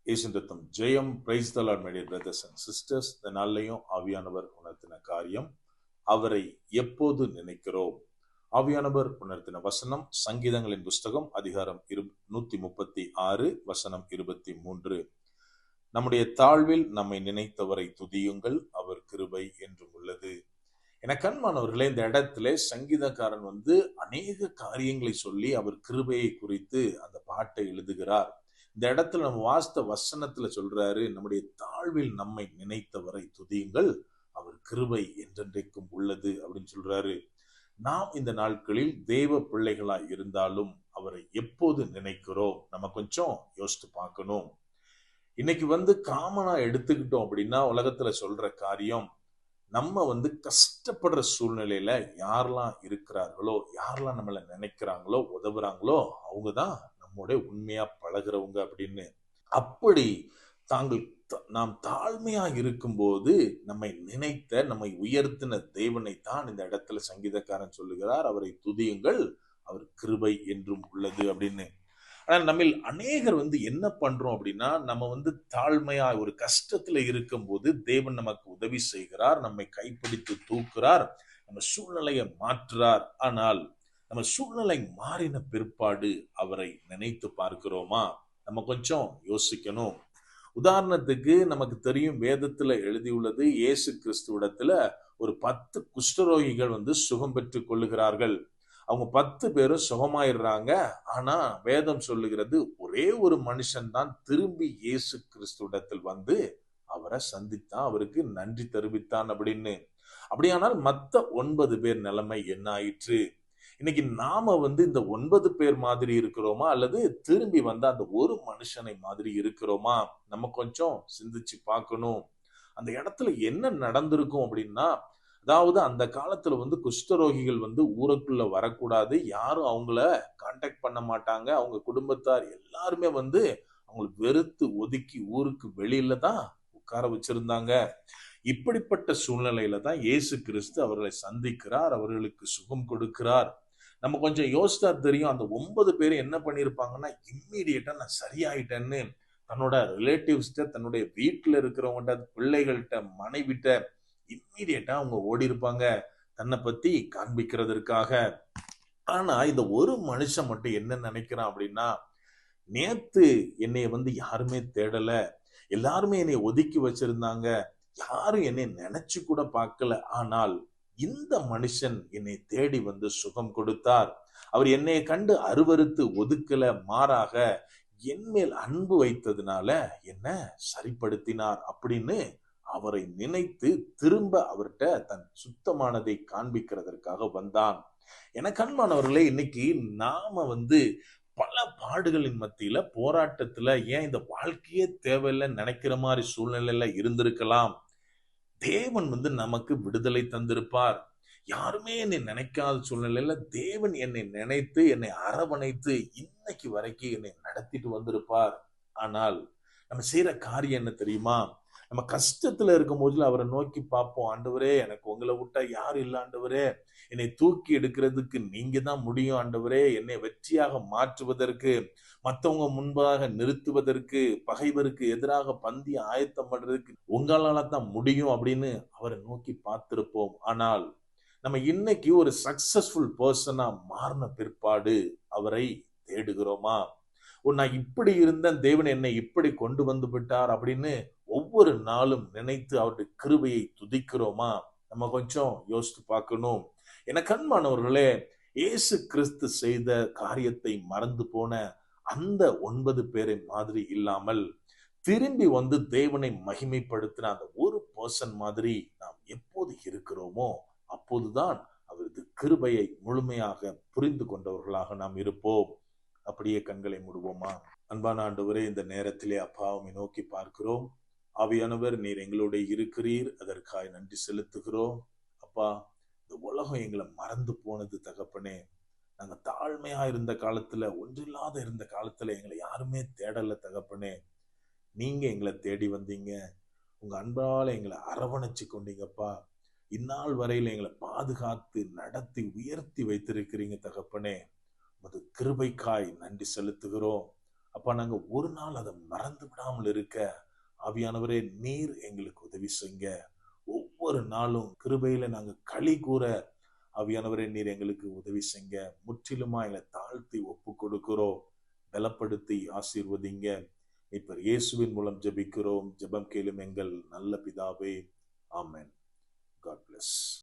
இயேசுவின் ரத்தம் ஜெயம். Praise the lord my dear brothers and sisters. இந்த நாள்லையும் ஆவியானவர் உணர்த்தின காரியம், அவரை எப்போது நினைக்கிறோம். ஆவியானவர் உணர்த்தின வசனம் சங்கீதங்களின் புஸ்தகம் அதிகாரம் 136 வசனம் 23. நம்முடைய தாழ்வில் நம்மை நினைத்தவரை துதியுங்கள், அவர் கிருபை என்றும் உள்ளது. என கண்மானவர்களே, இந்த இடத்துல சங்கீதக்காரன் அநேக காரியங்களை சொல்லி அவர் கிருபையை குறித்து அந்த பாட்டை எழுதுகிறார். இந்த இடத்துல நம்ம வாஸ்த வசனத்துல சொல்றாரு, நம்முடைய தாழ்வில் நம்மை நினைத்தவரை துதியுங்கள், அவர் கிருபை என்றென்றைக்கும் உள்ளது அப்படின்னு சொல்றாரு. நாம் இந்த நாட்களில் தேவ பிள்ளைகளாய் இருந்தாலும் அவரை எப்போது நினைக்கிறோம், நம்ம கொஞ்சம் யோசித்து பார்க்கணும். இன்னைக்கு காமனா எடுத்துக்கிட்டோம் அப்படின்னா உலகத்துல சொல்ற காரியம், நம்ம கஷ்டப்படுற சூழ்நிலையில யாரெல்லாம் இருக்கிறார்களோ, யாரெல்லாம் நம்மளை நினைக்கிறாங்களோ, உதவுறாங்களோ, அவங்கதான் நம்மோட உண்மையா பழகிறவங்க அப்படின்னு. அப்படி நாம் தாழ்மையா இருக்கும்போது நம்மை நினைத்த, நம்மை உயர்த்தின தேவனை தான் இந்த இடத்துல சங்கீதக்காரன் சொல்லுகிறார், அவரை துதியுங்கள், அவர் கிருபை என்றும் உள்ளது அப்படின்னு. ஆனா நம்ம அநேகர் என்ன பண்றோம் அப்படின்னா, நம்ம தாழ்மையா ஒரு கஷ்டத்துல இருக்கும் போது தேவன் நமக்கு உதவி செய்கிறார், நம்மை கைப்பிடித்து தூக்குறார், நம்ம சூழ்நிலையை மாற்றுறார். ஆனால் நம்ம சூழ்நிலை மாறின பிற்பாடு அவரை நினைத்து பார்க்கிறோமா? நம்ம கொஞ்சம் யோசிக்கணும். உதாரணத்துக்கு நமக்கு தெரியும், வேதத்துல எழுதியுள்ளது, இயேசு கிறிஸ்துவிடத்துல ஒரு 10 குஷ்டரோகிகள் சுகம் பெற்றுக் கொள்ளுகிறார்கள். அவங்க 10 பேரும் சுகமாயிடுறாங்க. ஆனா வேதம் சொல்லுகிறது, ஒரே ஒரு மனுஷன் தான் திரும்பி இயேசு கிறிஸ்துவிடத்தில் அவரை சந்தித்தான், அவருக்கு நன்றி தெரிவித்தான் அப்படின்னு. அப்படியானால் மத்த 9 பேர் நிலைமை என்ன ஆயிற்று? இன்னைக்கு நாம இந்த 9 பேர் மாதிரி இருக்கிறோமா, அல்லது திரும்பி அந்த ஒரு மனுஷனை மாதிரி இருக்கிறோமா? நம்ம கொஞ்சம் சிந்திச்சு பார்க்கணும். அந்த இடத்துல என்ன நடந்திருக்கும் அப்படின்னா, அதாவது அந்த காலத்துல குஷ்டரோகிகள் ஊருக்குள்ள வரக்கூடாது, யாரும் அவங்கள கான்டாக்ட் பண்ண மாட்டாங்க. அவங்க குடும்பத்தார் எல்லாருமே அவங்களை வெறுத்து ஒதுக்கி ஊருக்கு வெளியில தான் உட்கார வச்சிருந்தாங்க. இப்படிப்பட்ட சூழ்நிலையில தான் இயேசு கிறிஸ்து அவர்களை சந்திக்கிறார், அவர்களுக்கு சுகம் கொடுக்கிறார். நம்ம கொஞ்சம் யோசித்தா தெரியும், அந்த 9 பேரும் என்ன பண்ணிருப்பாங்கன்னா, இம்மீடியட்டா நான் சரியாயிட்டேன்னு தன்னோட ரிலேட்டிவ்ஸ்ட, தன்னுடைய வீட்டுல இருக்கிறவங்ககிட்ட, பிள்ளைகள்கிட்ட, மனைவிட்ட இம்மீடியட்டா அவங்க ஓடி இருப்பாங்க தன்னை பத்தி காண்பிக்கிறதற்காக. ஆனா இந்த ஒரு மனுஷன் மட்டும் என்ன நினைக்கிறான் அப்படின்னா, நேத்து என்னைய யாருமே தேடல, எல்லாருமே என்னை ஒதுக்கி வச்சிருந்தாங்க, யாரும் என்னை நினைச்சு கூட பார்க்கல. ஆனால் இந்த மனுஷன் என்னை தேடி சுகம் கொடுத்தார். அவர் என்னை கண்டு அருவருத்து ஒதுக்கல, மாறாக என் மேல் அன்பு வைத்ததுனால என்ன சரிப்படுத்தினார் அப்படின்னு அவரை நினைத்து திரும்ப அவர்கிட்ட தன் சுத்தமானதை காண்பிக்கிறதற்காக வந்தான். என கண்மானவர்களே, இன்னைக்கு நாம பல பாடுகளின் மத்தியில, போராட்டத்துல, ஏன் இந்த வாழ்க்கையே தேவையில்லைன்னு நினைக்கிற மாதிரி சூழ்நிலையில இருந்திருக்கலாம். தேவன் நமக்கு விடுதலை தந்திருப்பார். யாருமே என்னை நினைக்காத சூழ்நிலையில தேவன் என்னை நினைத்து, என்னை அரவணைத்து இன்னைக்கு வரைக்கும் என்னை நடத்திட்டு வந்திருப்பார். ஆனால் நம்ம செய்யற காரியம் என்ன தெரியுமா? நம்ம கஷ்டத்துல இருக்கும் போதுல அவரை நோக்கி பார்ப்போம், ஆண்டவரே எனக்கு உங்களை விட்டா யாரும் இல்ல ஆண்டவரே, என்னை தூக்கி எடுக்கிறதுக்கு நீங்க தான் முடியும் ஆண்டவரே, என்னை வெற்றியாக மாற்றுவதற்கு, மற்றவங்க முன்பாக நிறுத்துவதற்கு, பகைவருக்கு எதிராக பந்தி ஆயத்தம் பண்றதுக்கு உங்களால தான் முடியும் அப்படின்னு அவரை நோக்கி பார்த்திருப்போம். ஆனால் நம்ம இன்னைக்கு ஒரு சக்சஸ்ஃபுல் பர்சனா மாறின பிற்பாடு அவரை தேடுகிறோமா? நான் இப்படி இருந்தேன், தேவன் என்னை இப்படி கொண்டு வந்து விட்டார் அப்படின்னு ஒவ்வொரு நாளும் நினைத்து அவருடைய கிருபையை துதிக்கிறோமா? நம்ம கொஞ்சம் யோசித்து பார்க்கணும். என கண்மானவர்களே, இயேசு கிறிஸ்து செய்த காரியத்தை மறந்து போன அந்த 9 பேரை மாதிரி இல்லாமல், திரும்பி தேவனை மகிமைப்படுத்தின அந்த ஒரு பர்சன் மாதிரி நாம் எப்போது இருக்கிறோமோ அப்போதுதான் அவரது கிருபையை முழுமையாக புரிந்து கொண்டவர்களாக நாம் இருப்போம். அப்படியே கண்களை மூடுவோமா? அன்பான ஆண்டவரே, இந்த நேரத்திலே அப்பாவை நோக்கி பார்க்கிறோம். ஆவியானவர், நீர் எங்களோட இருக்கிறீர், அதற்காக நன்றி செலுத்துகிறோம். அப்பா, இந்த உலகம் எங்களை மறந்து போனது தகப்பனே. நாங்க தாழ்மையா இருந்த காலத்துல, ஒன்றில்லாத இருந்த காலத்துல எங்களை யாருமே தேடல தகப்பனே. நீங்க எங்களை தேடி வந்தீங்க, உங்க அன்பால எங்களை அரவணைச்சு கொண்டீங்கப்பா. இந்நாள் வரையில எங்களை பாதுகாத்து நடத்தி உயர்த்தி வைத்திருக்கிறீங்க தகப்பனே. உமது கிருபைக்காய் நன்றி செலுத்துகிறோம். அப்பா நாங்க ஒரு நாள் அதை மறந்து விடாமல் இருக்க ஆவியானவரே நீர் எங்களுக்கு உதவி செய்யுங்க. ஒவ்வொரு நாளும் கிருபையில நாங்க களி கூற ஆவியானவரே நீர் எங்களுக்கு உதவி செய்யுங்க. முற்றிலுமா எங்களை தாழ்த்தி ஒப்பு கொடுக்கிறோம். பலப்படுத்தி ஆசீர்வதிங்க. இப்ப இயேசுவின் மூலம் ஜெபிக்கிறோம். ஜெபம் கேளும் எங்கள் நல்ல பிதாவே. ஆமென். God bless.